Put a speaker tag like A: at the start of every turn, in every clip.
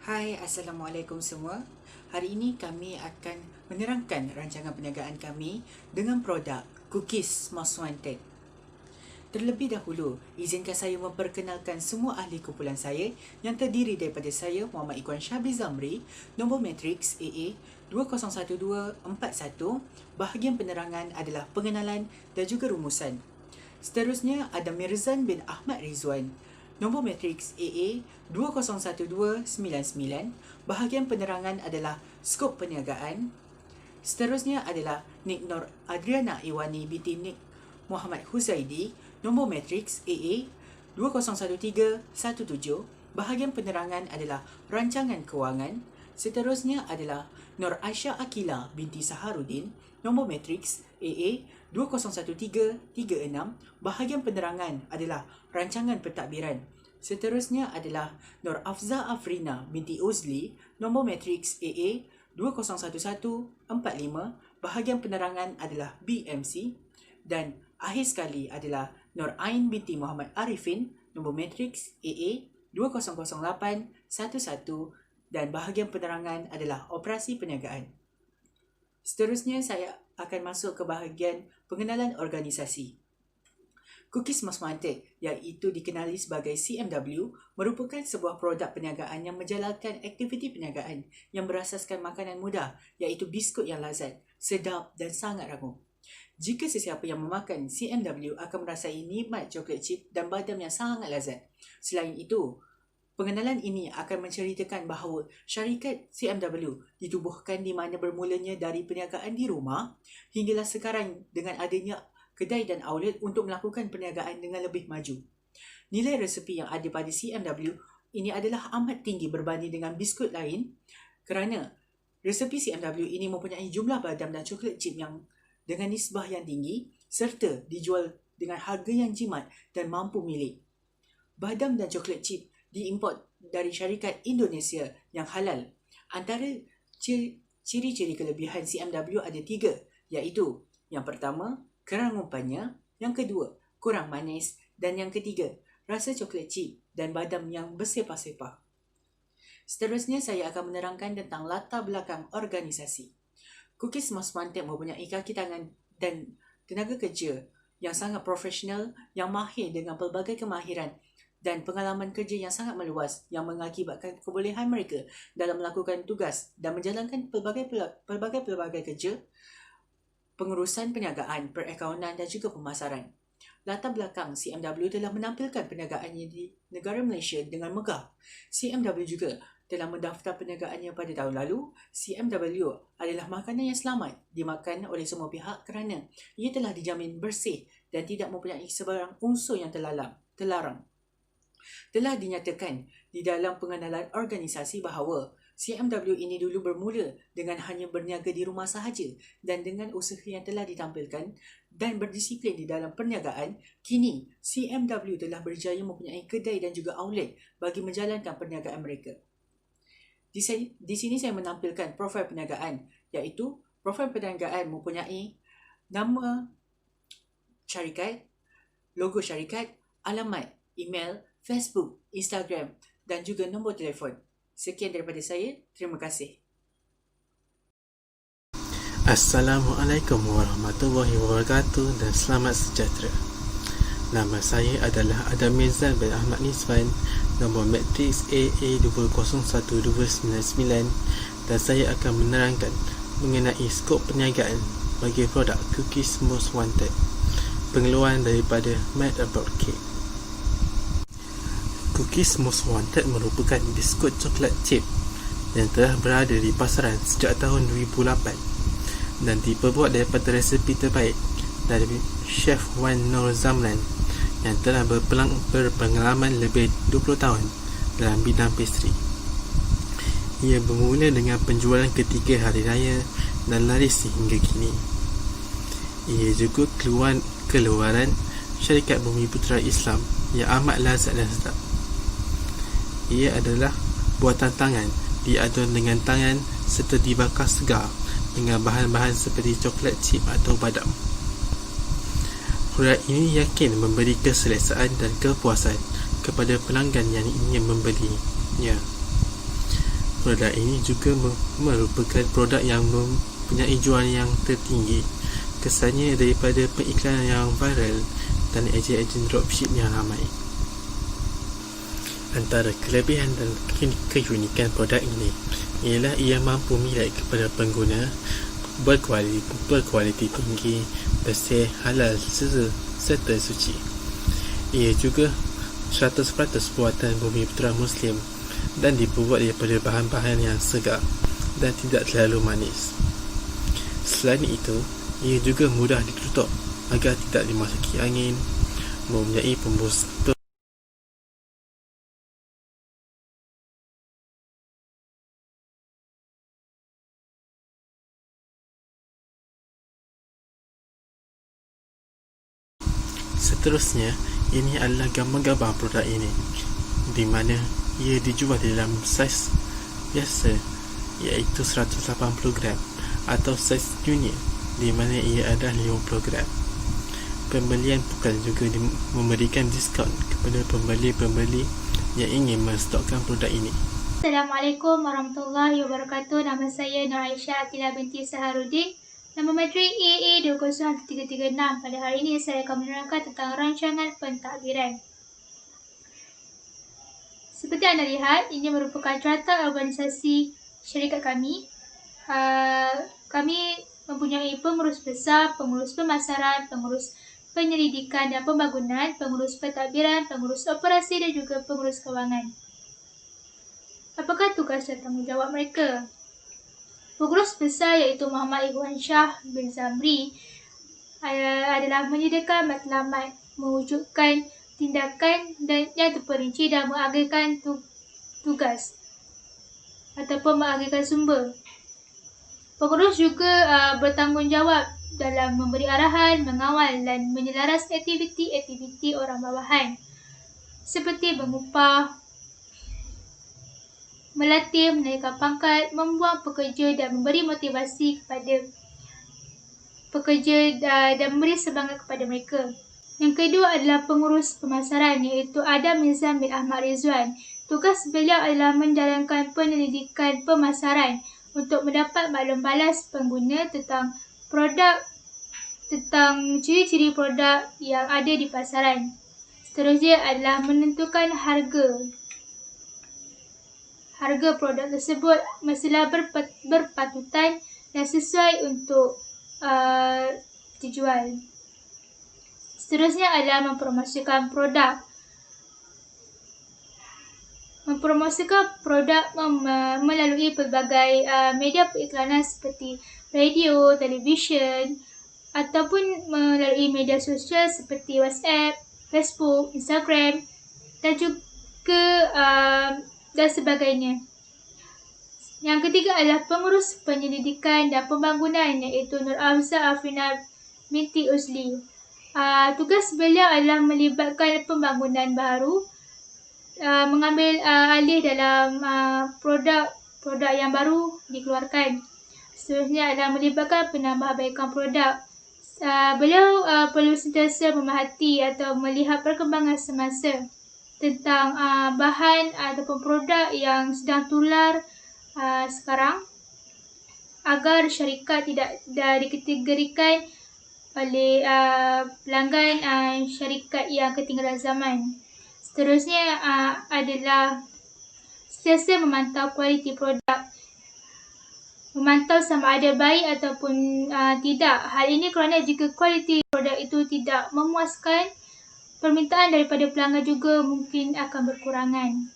A: Hai, Assalamualaikum semua. Hari ini kami akan menerangkan rancangan perniagaan kami dengan produk Cookies Most Wanted. Terlebih dahulu, izinkan saya memperkenalkan semua ahli kumpulan saya yang terdiri daripada saya, Muhammad Ikhwan Syabri Zamri, nombor matriks AA 2012441. Bahagian penerangan adalah pengenalan dan juga rumusan. Seterusnya ada Mirzan bin Ahmad Rizwan, nombor matriks AA 2012999. Bahagian penerangan adalah skop perniagaan. Seterusnya adalah Nik Nur Adriana Iwani binti Nik Muhammad Huzaidi, nombor matriks AA 2013117. Bahagian penerangan adalah rancangan kewangan. Seterusnya adalah Nur Aisyah Akila binti Saharudin, nombor matriks AA 2013336. Bahagian penerangan adalah rancangan pentadbiran. Seterusnya adalah Nur Afza Afrina binti Uzli, nombor matriks AA 2011145. Bahagian penerangan adalah BMC. Dan akhir sekali adalah Nur Ain binti Muhammad Arifin, nombor matriks AA 200811. Dan bahagian penerangan adalah operasi perniagaan. Seterusnya saya akan masuk ke bahagian pengenalan organisasi. Cookies Most Wanted, iaitu dikenali sebagai CMW, merupakan sebuah produk perniagaan yang menjalankan aktiviti perniagaan yang berasaskan makanan mudah, iaitu biskut yang lazat, sedap dan sangat rangup. Jika sesiapa yang memakan CMW akan merasai nikmat coklat chip dan badam yang sangat lazat. Selain itu, pengenalan ini akan menceritakan bahawa syarikat CMW ditubuhkan di mana bermulanya dari perniagaan di rumah hinggalah sekarang dengan adanya kedai dan outlet untuk melakukan perniagaan dengan lebih maju. Nilai resepi yang ada pada CMW ini adalah amat tinggi berbanding dengan biskut lain kerana resepi CMW ini mempunyai jumlah badam dan coklat chip yang dengan nisbah yang tinggi serta dijual dengan harga yang jimat dan mampu milik. Badam dan coklat chip diimport dari syarikat Indonesia yang halal. Antara ciri-ciri kelebihan CMW ada 3, iaitu yang pertama, kerangupannya, yang kedua, kurang manis dan yang ketiga, rasa coklat chip dan badam yang bersepah-sepah. Seterusnya saya akan menerangkan tentang latar belakang organisasi. Cookies Most Wanted mempunyai kaki tangan dan tenaga kerja yang sangat profesional, yang mahir dengan pelbagai kemahiran dan pengalaman kerja yang sangat meluas yang mengakibatkan kebolehan mereka dalam melakukan tugas dan menjalankan pelbagai kerja, pengurusan perniagaan, perakaunan dan juga pemasaran. Latar belakang CMW telah menampilkan perniagaannya di negara Malaysia dengan megah. CMW juga telah mendaftar perniagaannya pada tahun lalu. CMW adalah makanan yang selamat dimakan oleh semua pihak kerana ia telah dijamin bersih dan tidak mempunyai sebarang unsur yang terlarang. Telah dinyatakan di dalam pengenalan organisasi bahawa CMW ini dulu bermula dengan hanya berniaga di rumah sahaja dan dengan usaha yang telah ditampilkan dan berdisiplin di dalam perniagaan, kini CMW telah berjaya mempunyai kedai dan juga outlet bagi menjalankan perniagaan mereka. Di sini saya menampilkan profil perniagaan, iaitu profil perniagaan mempunyai nama syarikat, logo syarikat, alamat, email, Facebook, Instagram dan juga nombor telefon. Sekian daripada saya. Terima kasih.
B: Assalamualaikum warahmatullahi wabarakatuh dan selamat sejahtera. Nama saya adalah Adam Mirzan bin Ahmad Rizwan, nombor matriks AA 2012999 dan saya akan menerangkan mengenai skop perniagaan bagi produk Cookies Most Wanted, pengeluaran daripada Mad About Cake. Cookies Most Wanted merupakan biskut coklat chip yang telah berada di pasaran sejak tahun 2008 dan diperbuat daripada resepi terbaik dari Chef Wan Nur Zamran yang telah berpengalaman lebih 20 tahun dalam bidang pastry. Ia bermula dengan penjualan ketika hari raya dan laris sehingga kini. Ia juga keluaran syarikat Bumi Putera Islam yang amat lazat dan sedap. Ia adalah buatan tangan, diadun dengan tangan serta dibakar segar dengan bahan-bahan seperti coklat chip atau badam. Produk ini yakin memberi keselesaan dan kepuasan kepada pelanggan yang ingin membelinya. Produk ini juga merupakan produk yang mempunyai jualan yang tertinggi. Kesannya daripada pengiklanan yang viral dan ejen-ejen dropship yang ramai. Antara kelebihan dan keunikan produk ini ialah ia mampu milik kepada pengguna, berkualiti tinggi, bersih, halal serta suci. Ia juga 100% buatan Bumi Putra Muslim dan dibuat daripada bahan-bahan yang segar dan tidak terlalu manis. Selain itu, ia juga mudah ditutup agar tidak dimasuki angin, mempunyai pembus. Seterusnya, ini adalah gambar-gambar produk ini, di mana ia dijual dalam saiz biasa iaitu 180 gram atau saiz junior di mana ia adalah 50 gram. Pembelian bukan juga memberikan diskaun kepada pembeli-pembeli yang ingin menstokkan produk ini.
C: Assalamualaikum warahmatullahi wabarakatuh. Nama saya Nur Aisyah Akilah binti Saharudin. Nama materi EA 20336. Pada hari ini saya akan menerangkan tentang rancangan pentadbiran. Seperti anda lihat, ini merupakan carta organisasi syarikat kami. Kami mempunyai pengurus besar, pengurus pemasaran, pengurus penyelidikan dan pembangunan, pengurus pentadbiran, pengurus operasi dan juga pengurus kewangan. Apakah tugas dan tanggungjawab mereka? Pengurus besar iaitu Muhammad Ikhwan Shah bin Zamri adalah menyediakan matlamat, mewujudkan tindakan dan yang terperinci dan mengagihkan tugas ataupun mengagihkan sumber. Pengurus juga bertanggungjawab dalam memberi arahan, mengawal dan menyelaras aktiviti-aktiviti orang bawahan seperti mengupah, melatih, menaikkan pangkat, membuang pekerja dan memberi motivasi kepada pekerja dan memberi semangat kepada mereka. Yang kedua adalah pengurus pemasaran iaitu Adam Nizam bin Ahmad Rizwan. Tugas beliau adalah menjalankan penyelidikan pemasaran untuk mendapat maklum balas pengguna tentang produk, tentang ciri-ciri produk yang ada di pasaran. Seterusnya adalah menentukan harga produk tersebut mestilah berpatutan dan sesuai untuk dijual. Seterusnya adalah mempromosikan produk. Mempromosikan produk melalui pelbagai media periklanan seperti radio, televisyen ataupun melalui media sosial seperti WhatsApp, Facebook, Instagram dan juga dan sebagainya. Yang ketiga adalah pengurus penyelidikan dan pembangunan iaitu Nur Afzal Afrina binti Uzli. Tugas beliau adalah melibatkan pembangunan baru, mengambil alih dalam produk yang baru dikeluarkan. Seterusnya adalah melibatkan penambahbaikan produk. Beliau perlu sentiasa memerhati atau melihat perkembangan semasa tentang bahan ataupun produk yang sedang tular sekarang agar syarikat tidak dikategorikan oleh pelanggan syarikat yang ketinggalan zaman. Seterusnya adalah sentiasa memantau kualiti produk, memantau sama ada baik ataupun tidak. Hal ini kerana jika kualiti produk itu tidak memuaskan, permintaan daripada pelanggan juga mungkin akan berkurangan.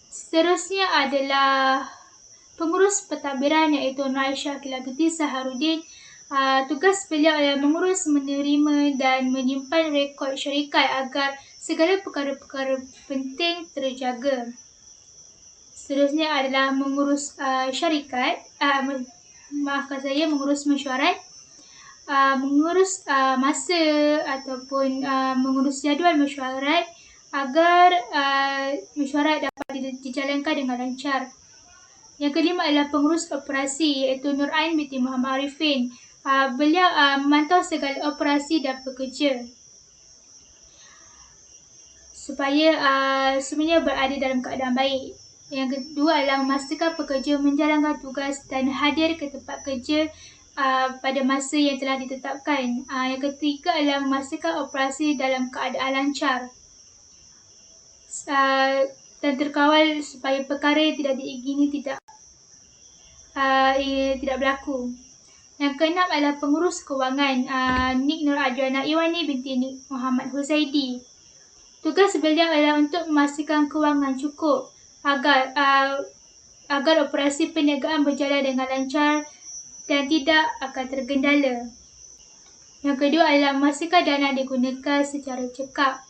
C: Seterusnya adalah pengurus pentadbiran iaitu Nur Aisyah Akilah binti Saharudin. Tugas beliau adalah mengurus, menerima dan menyimpan rekod syarikat agar segala perkara-perkara penting terjaga. Seterusnya adalah mengurus mengurus mesyuarat, mengurus masa ataupun mengurus jadual mesyuarat agar mesyuarat dapat dijalankan dengan lancar. Yang kelima adalah pengurus operasi iaitu Nur Ain binti Muhammad Arifin. Beliau memantau segala operasi dan pekerja supaya semuanya berada dalam keadaan baik. Yang kedua adalah memastikan pekerja menjalankan tugas dan hadir ke tempat kerja pada masa yang telah ditetapkan. Yang ketiga adalah memastikan operasi dalam keadaan lancar dan terkawal supaya perkara yang tidak diingini tidak berlaku. Yang keenam adalah pengurus kewangan, Nik Nur Adriana Iwani binti Nik Muhammad Huzaidi. Tugas beliau adalah untuk memastikan kewangan cukup agar operasi perniagaan berjalan dengan lancar dan tidak akan tergendala. Yang kedua adalah memastikan dana digunakan secara cekap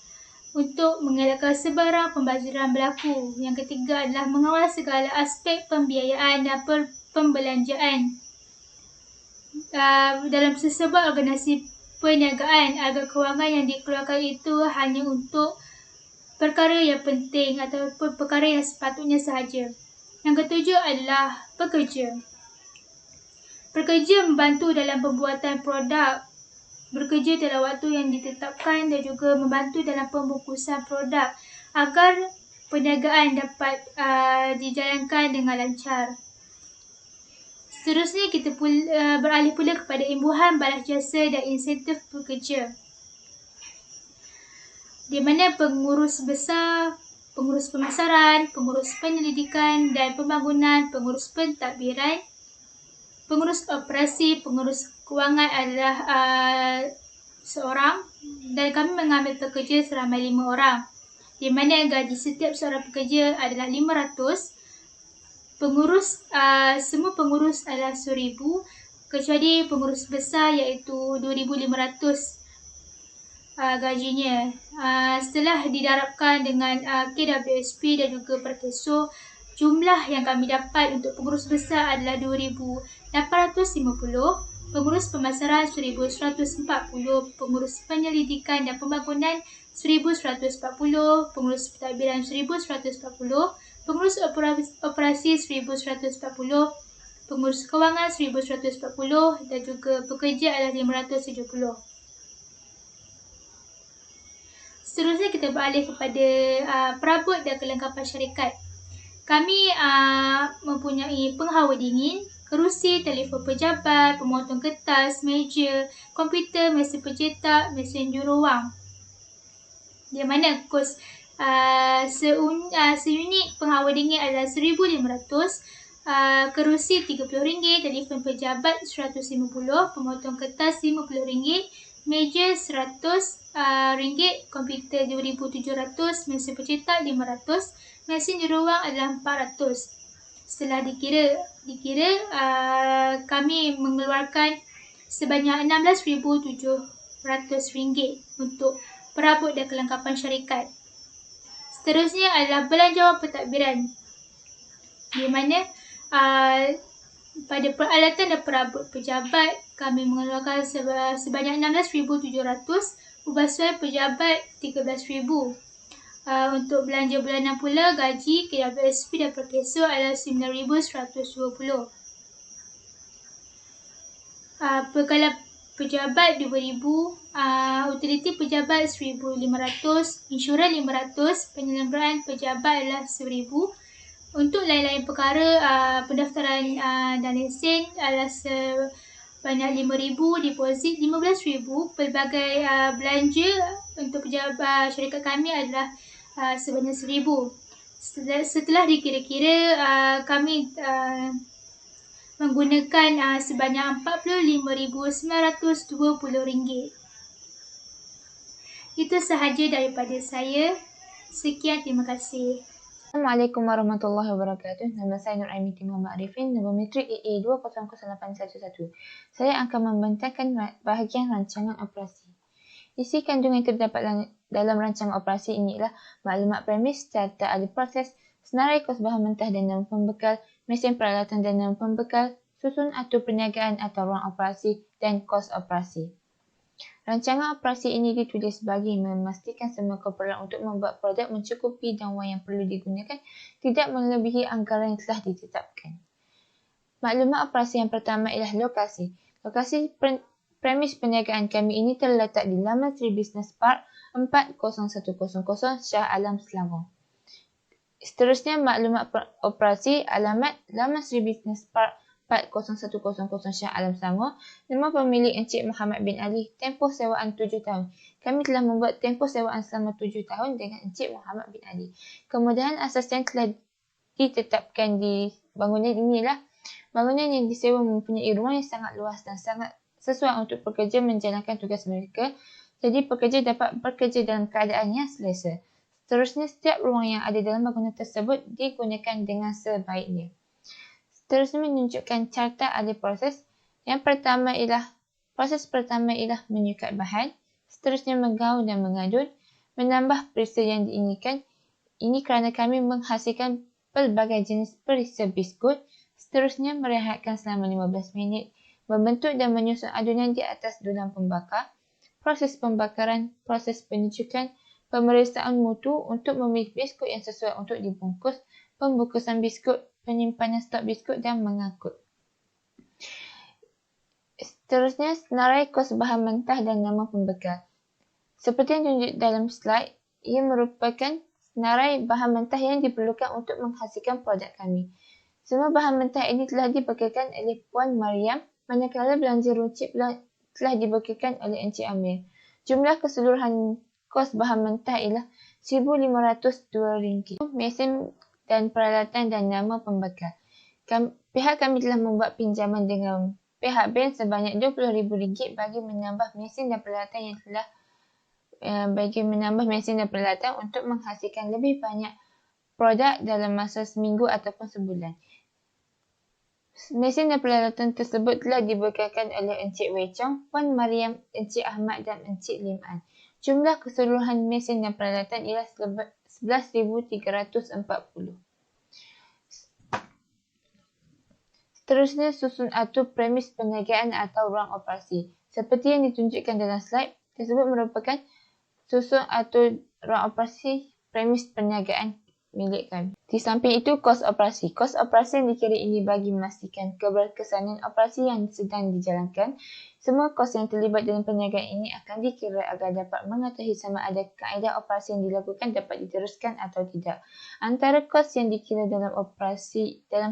C: untuk mengelakkan sebarang pembaziran berlaku. Yang ketiga adalah mengawal segala aspek pembiayaan dan pembelanjaan dalam sesebuah organisasi perniagaan agar kewangan yang dikeluarkan itu hanya untuk perkara yang penting ataupun perkara yang sepatutnya sahaja. Yang ketujuh adalah pekerja. Pekerja membantu dalam pembuatan produk, bekerja dalam waktu yang ditetapkan dan juga membantu dalam pembungkusan produk agar perniagaan dapat dijalankan dengan lancar. Seterusnya kita beralih pula kepada imbuhan balas jasa dan insentif pekerja, di mana pengurus besar, pengurus pemasaran, pengurus penyelidikan dan pembangunan, pengurus pentadbiran, pengurus operasi, pengurus kewangan adalah seorang, dan kami mengambil pekerja seramai 5 orang, di mana gaji setiap seorang pekerja adalah 500. Pengurus, semua pengurus adalah 1,000 kecuali pengurus besar iaitu 2,500 gajinya. Setelah didarabkan dengan KWSP dan juga Perkeso, jumlah yang kami dapat untuk pengurus besar adalah 2,850, pengurus pemasaran 1,140, pengurus penyelidikan dan pembangunan 1,140, pengurus pentadbiran 1,140, pengurus operasi 1,140, pengurus kewangan 1,140 dan juga pekerja adalah 570. Seterusnya kita beralih kepada perabot dan kelengkapan syarikat. Kami mempunyai penghawa dingin, kerusi, telefon pejabat, pemotong kertas, meja, komputer, mesin pencetak, mesin juruwang. Di mana kos seunit penghawa dingin adalah 1,500, kerusi RM30, telefon pejabat RM150, pemotong kertas RM50, meja RM100, komputer RM2,700, mesin pencetak RM500, mesin juruwang adalah RM400. Setelah dikira kami mengeluarkan sebanyak RM16,700 untuk perabot dan kelengkapan syarikat. Seterusnya adalah belanjawan pentadbiran, di mana pada peralatan dan perabot pejabat kami mengeluarkan sebanyak RM16,700, ubahsuai pejabat RM13,000. Untuk belanja bulanan pula, gaji, KWSP dan Perkeso adalah RM9,120. Pegala pejabat RM2,000, utiliti pejabat RM1,500, insurans RM500, penyelenggaraan pejabat adalah RM1,000. Untuk lain-lain perkara, pendaftaran dan lesen adalah sebanyak RM5,000, deposit RM15,000, pelbagai belanja untuk pejabat syarikat kami adalah sebanyak RM1,000. Setelah dikira-kira, kami menggunakan sebanyak RM45,920. Itu sahaja daripada saya. Sekian, terima kasih.
D: Assalamualaikum warahmatullahi wabarakatuh. Nama saya Nur Aimiti Muhammad Arifin, nombor metrik AA200811. Saya akan membentangkan bahagian rancangan operasi. Isi kandungan yang terdapat dalam rancangan operasi ini ialah maklumat premis, serta ahli proses, senarai kos bahan mentah dan nama pembekal, mesin peralatan dan nama pembekal, susun atur perniagaan atau ruang operasi dan kos operasi. Rancangan operasi ini ditulis bagi memastikan semua keperluan untuk membuat produk mencukupi dan wang yang perlu digunakan tidak melebihi anggaran yang telah ditetapkan. Maklumat operasi yang pertama ialah lokasi. Lokasi premis perniagaan kami ini terletak di laman Sri Business Park 40100 Shah Alam, Selangor. Seterusnya, maklumat operasi, alamat, laman Sri Business Park 40100 Shah Alam Selangor, nama pemilik Encik Muhammad bin Ali, tempoh sewaan 7 tahun. Kami telah membuat tempoh sewaan selama 7 tahun dengan Encik Muhammad bin Ali. Kemudahan asas yang telah ditetapkan di bangunan inilah bangunan yang disewa mempunyai ruang yang sangat luas dan sangat sesuai untuk pekerja menjalankan tugas mereka, jadi pekerja dapat bekerja dalam keadaan yang selesa. Seterusnya, setiap ruang yang ada dalam bangunan tersebut digunakan dengan sebaiknya. Seterusnya, menunjukkan carta ahli proses. Proses pertama ialah menyukat bahan. Seterusnya, menggaul dan mengadun, menambah perisa yang diinginkan. Ini kerana kami menghasilkan pelbagai jenis perisa biskut. Seterusnya, merehatkan selama 15 minit. Membentuk dan menyusun adunan di atas dulang pembakar. Proses pembakaran, proses penyucukan, pemeriksaan mutu untuk memilih biskut yang sesuai untuk dibungkus, pembungkusan biskut, penyimpanan stok biskut dan mengangkut. Seterusnya, senarai kos bahan mentah dan nama pembekal. Seperti yang ditunjuk dalam slide, ia merupakan senarai bahan mentah yang diperlukan untuk menghasilkan produk kami. Semua bahan mentah ini telah dibekalkan oleh Puan Mariam, manakala belanja runcit telah dibekalkan oleh Encik Amir. Jumlah keseluruhan kos bahan mentah ialah RM1,502. Mesin dan peralatan dan nama pembekal. Pihak kami telah membuat pinjaman dengan pihak bank sebanyak RM20,000 bagi menambah mesin dan peralatan untuk menghasilkan lebih banyak produk dalam masa seminggu ataupun sebulan. Mesin dan peralatan tersebut telah dibekalkan oleh Encik Wei Chong, Puan Mariam, Encik Ahmad dan Encik Lim An. Jumlah keseluruhan mesin dan peralatan ialah 11,340. Seterusnya, susun atur premis perniagaan atau ruang operasi. Seperti yang ditunjukkan dalam slide, tersebut merupakan susun atur ruang operasi premis perniagaan milik kami. Di samping itu, kos operasi. Kos operasi yang dikira ini bagi memastikan keberkesanan operasi yang sedang dijalankan. Semua kos yang terlibat dalam perniagaan ini akan dikira agar dapat mengetahui sama ada kaedah operasi yang dilakukan dapat diteruskan atau tidak. Antara kos yang dikira dalam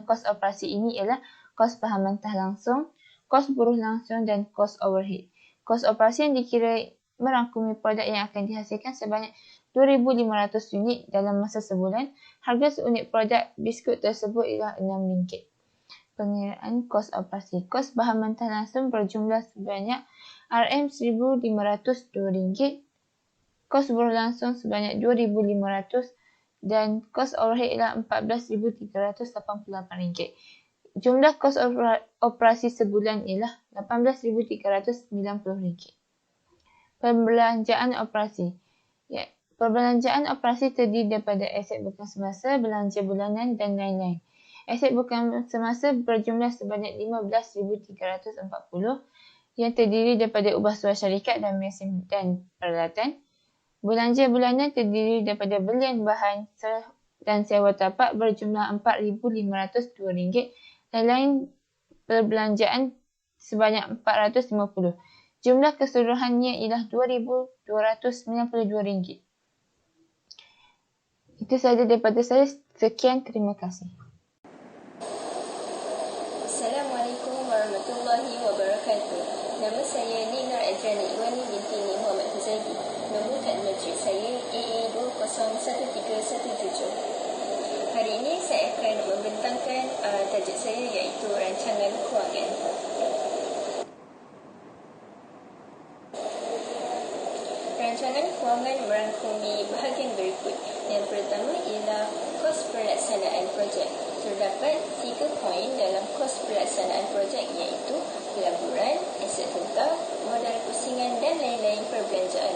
D: kos operasi ini ialah kos bahan mentah langsung, kos buruh langsung dan kos overhead. Kos operasi yang dikira merangkumi produk yang akan dihasilkan sebanyak 2,500 unit dalam masa sebulan. Harga seunit produk biskut tersebut ialah RM6. Pengiraan kos operasi. Kos bahan mentah langsung berjumlah sebanyak RM1,502. Kos buruh langsung sebanyak 2,500 dan kos overhead ialah RM14,388. Jumlah kos operasi sebulan ialah RM18,390. Perbelanjaan operasi. Perbelanjaan operasi terdiri daripada aset bukan semasa, belanja bulanan dan lain-lain. Aset bukan semasa berjumlah sebanyak RM15,340 yang terdiri daripada ubah suara syarikat dan mesin dan peralatan. Belanja bulanan terdiri daripada belian bahan dan sewa tapak berjumlah RM4,502. Lain-lain perbelanjaan sebanyak RM450. Jumlah keseluruhannya ialah RM2,292. Itu sahaja daripada saya. Sekian, terima kasih.
E: Assalamualaikum warahmatullahi wabarakatuh. Nama saya Nina Adriani Iwani binti Muhammad Huzaidi. Nombor kad matrik saya AA201317. Hari ini saya akan membentangkan tajuk saya iaitu rancangan kewangan. Rancangan kewangan merangkumi bahagian berikut. Yang pertama ialah kos pelaksanaan projek. Terdapat 3 poin dalam kos pelaksanaan projek iaitu pelaburan, aset tetap, modal pusingan dan lain-lain perbelanjaan.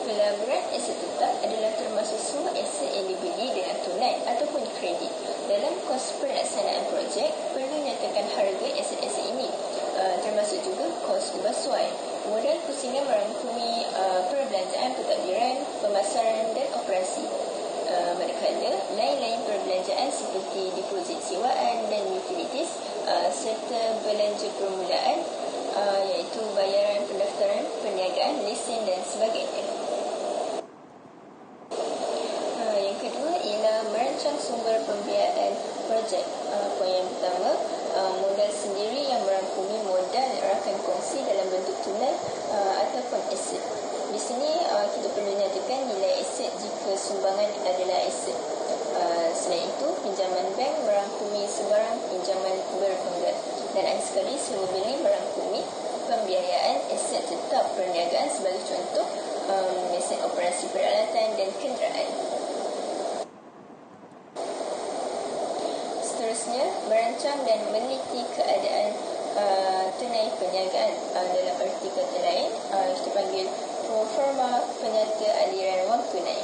E: Pelaburan aset tetap adalah termasuk semua aset yang dibeli dengan tunai ataupun kredit. Dalam kos pelaksanaan projek, perlu nyatakan harga aset-aset ini, termasuk juga kos ubah suai. Modal pusingan merangkumi perbelanjaan pentadbiran, pemasaran dan operasi. Manakala lain-lain perbelanjaan seperti deposit sewaan dan utilities serta belanja permulaan iaitu bayaran pendaftaran, perniagaan, lesen dan sebagainya. Yang kedua ialah projek. Poin yang pertama, modal sendiri yang merangkumi modal rakan kongsi dalam bentuk tunai ataupun aset. Di sini kita perlu nyatakan nilai aset jika sumbangan adalah aset. Selain itu, pinjaman bank merangkumi sebarang pinjaman berpenggal. Dan akhir sekali, sewa beli merangkumi pembiayaan aset tetap perniagaan sebagai contoh mesin operasi peralatan dan kenderaan. Seterusnya, merancang dan meneliti keadaan tunai perniagaan. Dalam arti kata lain, kita panggil proforma penata aliran wang tunai.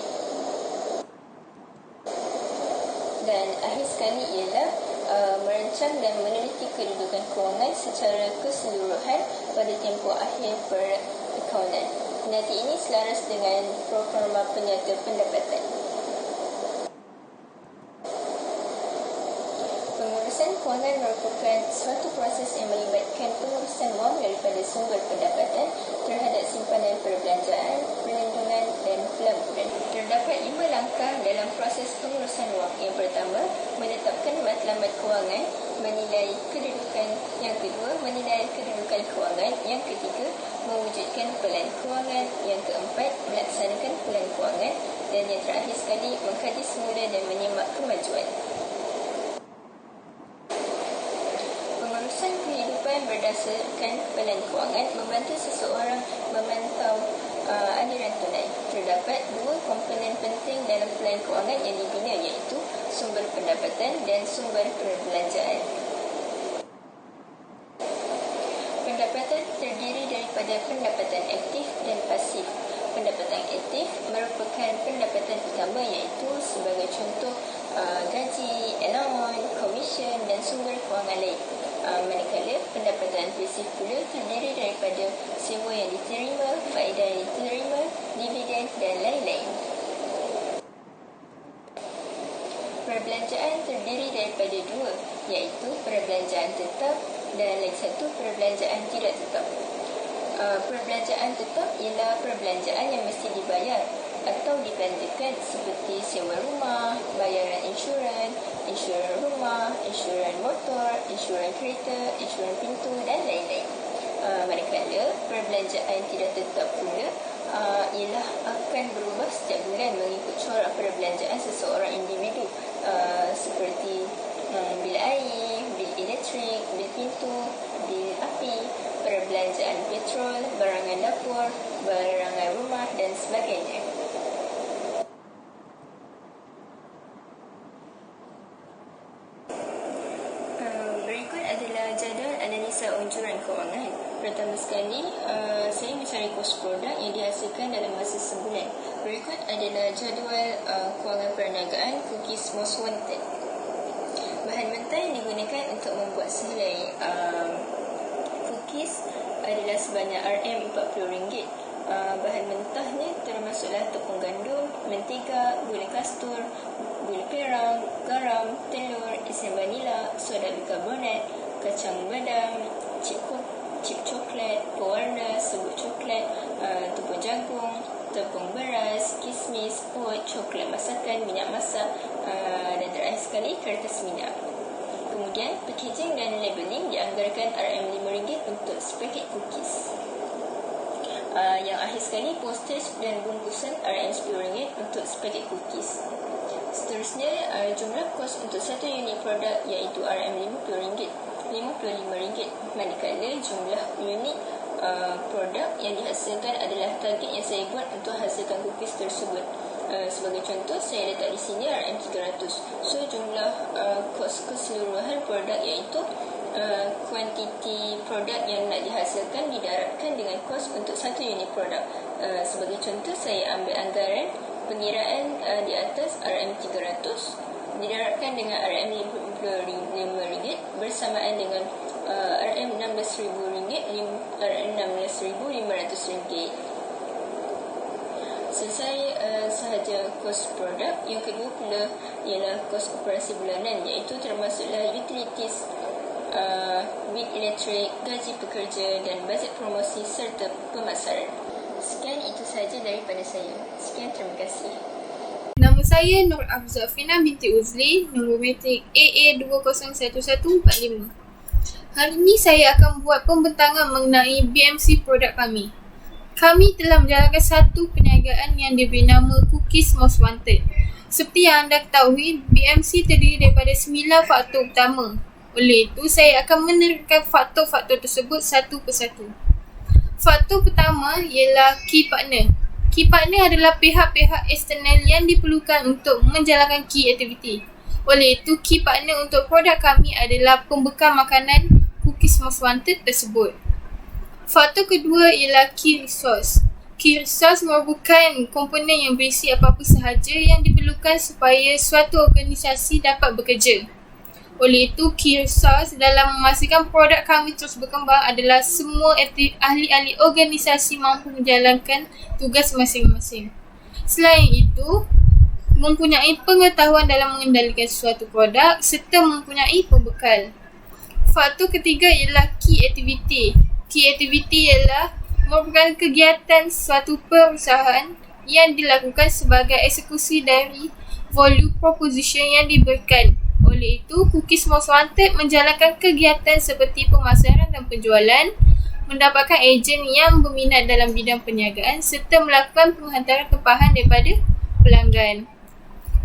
E: Dan akhir sekali ialah merancang dan meneliti kedudukan kewangan secara keseluruhan pada tempoh akhir perakaunan. Penata ini selaras dengan proforma penata pendapatan. Pengurusan kewangan merupakan suatu proses yang melibatkan pengurusan wang daripada sumber pendapatan terhadap simpanan perbelanjaan, perlindungan dan pelaburan. Terdapat 5 langkah dalam proses pengurusan wang. Yang pertama, menetapkan matlamat kewangan, menilai kedudukan. Yang kedua, menilai kedudukan kewangan. Yang ketiga, mewujudkan pelan kewangan. Yang keempat, melaksanakan pelan kewangan. Dan yang terakhir sekali, mengkaji semula dan menyemak kemajuan. Pengurusan kehidupan berdasarkan pelan kewangan membantu seseorang memantau aliran tunai. Terdapat 2 komponen penting dalam pelan kewangan yang dibina, iaitu sumber pendapatan dan sumber perbelanjaan. Pendapatan terdiri daripada pendapatan aktif dan pasif. Pendapatan aktif merupakan pendapatan utama, iaitu sebagai contoh gaji, allowance, komisen dan sumber kewangan lain. Manakala pendapatan pasif pula terdiri daripada sewa yang diterima, faedah yang diterima, dividen dan lain-lain. Perbelanjaan terdiri daripada 2, iaitu perbelanjaan tetap dan lagi satu perbelanjaan tidak tetap. Perbelanjaan tetap ialah perbelanjaan yang mesti dibayar atau dibelanjakan seperti sewa rumah, bayaran insurans rumah, insurans motor, insurans kereta, insurans pintu dan lain-lain. Manakala perbelanjaan tidak tetap pula ialah akan berubah setiap bulan mengikut corak perbelanjaan seseorang individu, seperti bil air, bil elektrik, bil pintu, bil api, perbelanjaan petrol, barangan dapur, barangan rumah dan sebagainya. Berikut adalah jadual analisa unjuran kewangan. Pertama sekali, saya mencari kos produk yang dihasilkan dalam masa sebulan. Berikut adalah jadual kewangan perniagaan cookies most wanted. Bahan mentah yang digunakan untuk membuat sehelai cookies adalah sebanyak RM40. Bahan mentahnya termasuklah tepung gandum, mentega, gula kastur, gula perang, garam, telur, isen vanila, soda bikarbonat, kacang badam, chip coklat, pewarna, serbuk coklat, tepung jagung, tepung beras, kismis, oat, coklat masakan, minyak masak dan terakhir sekali kertas minyak. Kemudian packaging dan labeling dianggarkan RM5 untuk sepaket cookies. Yang akhir sekali postage dan bungkusan RM10 untuk sepaket cookies. Seterusnya, jumlah kos untuk satu unit produk iaitu RM50, RM55, manakala jumlah unit produk yang dihasilkan adalah target yang saya buat untuk hasilkan cookies tersebut. Sebagai contoh, saya letak di sini RM300. So, jumlah kos keseluruhan produk iaitu kuantiti produk yang nak dihasilkan didarabkan dengan kos untuk satu unit produk. Sebagai contoh, saya ambil anggaran pengiraan di atas RM300 didarabkan dengan RM55 bersamaan dengan RM16,000, RM16,500. Selesai sahaja kos produk. Yang kedua pula ialah kos operasi bulanan, iaitu termasuklah utilities, bil elektrik, gaji pekerja dan bajet promosi serta pemasaran. Sekian itu sahaja daripada saya. Sekian, terima kasih.
C: Nama
F: Nama saya Nur Afzafina binti Uzli, nombor matrik AA201145. Hari ini saya akan buat pembentangan mengenai BMC produk kami. Kami telah menjalankan satu perniagaan yang diberi nama Cookies Most Wanted. Seperti yang anda ketahui, BMC terdiri daripada 9 faktor utama. Oleh itu, saya akan menerangkan faktor-faktor tersebut satu persatu. Faktor pertama ialah key partner. Key partner adalah pihak-pihak eksternal yang diperlukan untuk menjalankan key activity. Oleh itu, key partner untuk produk kami adalah pembekal makanan Cookies Most Wanted tersebut. Faktor kedua ialah key resource. Key resource merupakan komponen yang berisi apa-apa sahaja yang diperlukan supaya suatu organisasi dapat bekerja. Oleh itu, key resource dalam memastikan produk kami terus berkembang adalah semua ahli-ahli organisasi mampu menjalankan tugas masing-masing. Selain itu, mempunyai pengetahuan dalam mengendalikan suatu produk serta mempunyai pembekal. Faktor ketiga ialah key activity. Key activity ialah merupakan kegiatan suatu perusahaan yang dilakukan sebagai eksekusi dari value proposition yang diberikan. Oleh itu, Cookies Most Wanted menjalankan kegiatan seperti pemasaran dan penjualan, mendapatkan ejen yang berminat dalam bidang perniagaan serta melakukan penghantaran tempahan daripada pelanggan.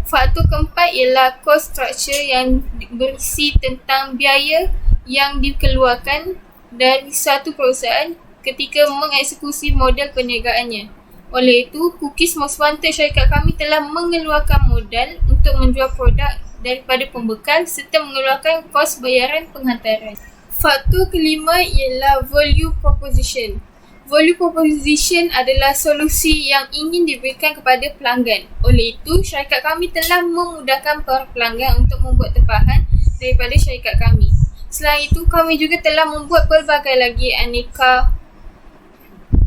F: Faktor keempat ialah cost structure yang berisi tentang biaya yang dikeluarkan dari satu perusahaan ketika mengeksekusi modal perniagaannya. Oleh itu, Cookies Most Wanted syarikat kami telah mengeluarkan modal untuk menjual produk daripada pembekal serta mengeluarkan kos bayaran penghantaran. Faktor kelima ialah value proposition. Value proposition adalah solusi yang ingin diberikan kepada pelanggan. Oleh itu, syarikat kami telah memudahkan para pelanggan untuk membuat tempahan daripada syarikat kami. Selain itu, kami juga telah membuat pelbagai lagi aneka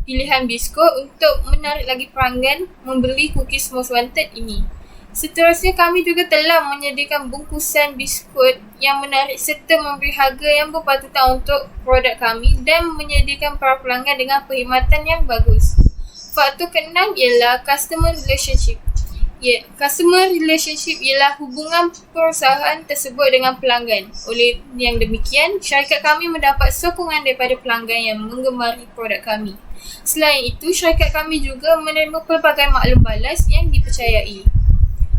F: pilihan biskut untuk menarik lagi pelanggan membeli Cookies Most Wanted ini. Seterusnya, kami juga telah menyediakan bungkusan biskut yang menarik serta memberi harga yang berpatutan untuk produk kami dan menyediakan para pelanggan dengan perkhidmatan yang bagus. Faktor keenam ialah customer relationship. Customer relationship ialah hubungan perusahaan tersebut dengan pelanggan. Oleh yang demikian, syarikat kami mendapat sokongan daripada pelanggan yang menggemari produk kami. Selain itu, syarikat kami juga menerima pelbagai maklum balas yang dipercayai.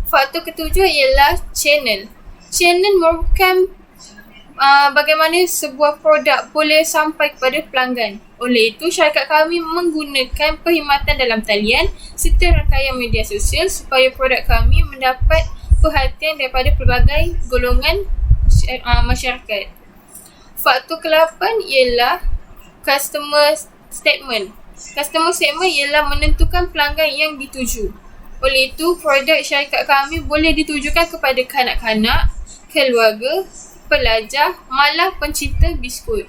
F: Faktor ketujuh ialah channel. Channel merupakan bagaimana sebuah produk boleh sampai kepada pelanggan. Oleh itu, syarikat kami menggunakan perkhidmatan dalam talian serta rangkaian media sosial supaya produk kami mendapat perhatian daripada pelbagai golongan masyarakat. Faktor ke-8 ialah customer statement. Customer statement ialah menentukan pelanggan yang dituju. Oleh itu, produk syarikat kami boleh ditujukan kepada kanak-kanak, keluarga, pelajar, malah pencinta biskut.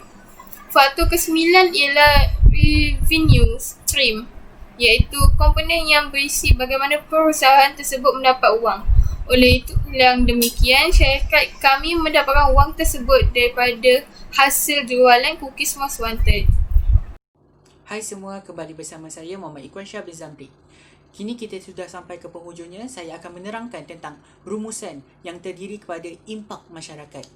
F: Faktor ke-9 ialah revenue stream, iaitu komponen yang berisi bagaimana perusahaan tersebut mendapat wang. Oleh itu, yang demikian, syarikat kami mendapatkan wang tersebut daripada hasil jualan Cookies Most Wanted.
A: Hai semua, kembali bersama saya Muhammad Ikhwan Syabli Zamri. Kini kita sudah sampai ke penghujungnya. Saya akan menerangkan tentang rumusan yang terdiri kepada impak masyarakat.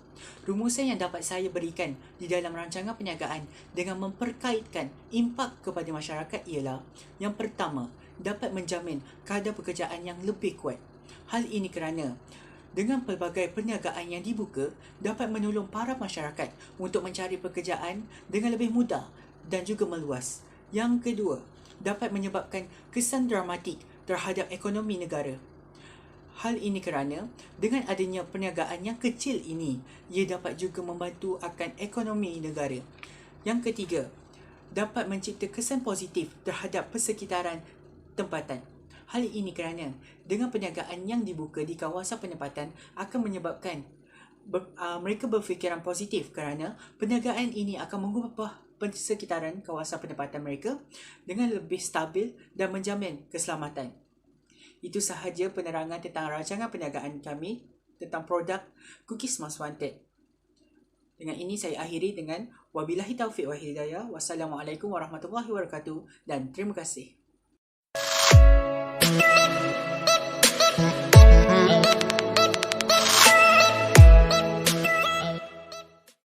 A: Rumusan yang dapat saya berikan di dalam rancangan perniagaan dengan memperkaitkan impak kepada masyarakat ialah: yang pertama, dapat menjamin kadar pekerjaan yang lebih kuat. Hal ini kerana dengan pelbagai perniagaan yang dibuka dapat menolong para masyarakat untuk mencari pekerjaan dengan lebih mudah dan juga meluas. Yang kedua, dapat menyebabkan kesan dramatik terhadap ekonomi negara. Hal ini kerana dengan adanya perniagaan yang kecil ini, ia dapat juga membantu akan ekonomi negara. Yang ketiga, dapat mencipta kesan positif terhadap persekitaran tempatan. Hal ini kerana dengan perniagaan yang dibuka di kawasan penempatan akan menyebabkan mereka berfikiran positif kerana perniagaan ini akan mengubah persekitaran kawasan penempatan mereka dengan lebih stabil dan menjamin keselamatan. Itu sahaja penerangan tentang rancangan perniagaan kami tentang produk Cookies Most Wanted. Dengan ini saya akhiri dengan wabillahi taufiq wal hidayah. Wassalamualaikum warahmatullahi wabarakatuh dan terima kasih.